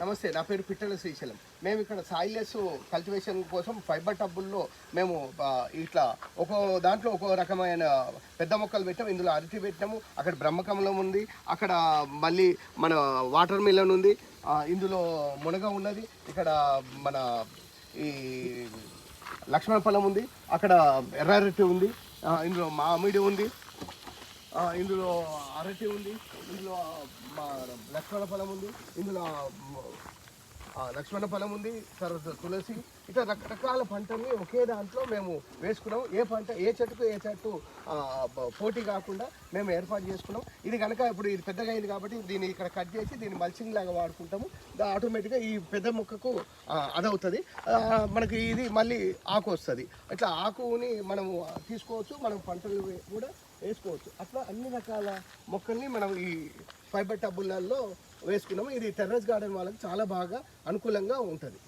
నమస్తే, నా పేరు పిట్టల శ్రీశైలం. మేము ఇక్కడ సాయిలెస్ కల్టివేషన్ కోసం ఫైబర్ టబ్బుల్లో మేము ఇట్లా దాంట్లో ఒక్కో రకమైన పెద్ద మొక్కలు పెట్టాము. ఇందులో అరటి పెట్టాము, అక్కడ బ్రహ్మకమలం ఉంది, అక్కడ మళ్ళీ మన వాటర్ మిలన్ ఉంది, ఇందులో మునగ ఉన్నది, ఇక్కడ మన ఈ లక్ష్మణ ఫలం ఉంది, అక్కడ ఎర్ర అరటి ఉంది, ఇందులో మామిడి ఉంది, ఇందులో అరటి ఉంది, ఇందులో లక్ష్మణ ఫలం ఉంది, ఇందులో లక్ష్మణ ఫలం ఉంది, తర్వాత తులసి, ఇట్లా రకరకాల పంటల్ని ఒకే దాంట్లో మేము వేసుకున్నాం. ఏ పంట ఏ చెట్టు పోటీ కాకుండా మేము ఏర్పాటు చేసుకున్నాం. ఇది కనుక ఇప్పుడు ఇది పెద్దగా అయింది కాబట్టి దీన్ని ఇక్కడ కట్ చేసి దీన్ని మల్చింగ్ లాగా వాడుకుంటాము. ఆటోమేటిక్గా ఈ పెద్ద మొక్కకు అదవుతుంది. మనకి ఇది మళ్ళీ ఆకు వస్తుంది. ఇట్లా ఆకుని మనము తీసుకోవచ్చు, మనం పంటలు కూడా వేసుకోవచ్చు. అట్లా అన్ని రకాల మొక్కల్ని మనం ఈ ఫైబర్ టబ్బులలో వేసుకున్నాము. ఇది టెర్రస్ గార్డెన్ వాళ్ళకి చాలా బాగా అనుకూలంగా ఉంటుంది.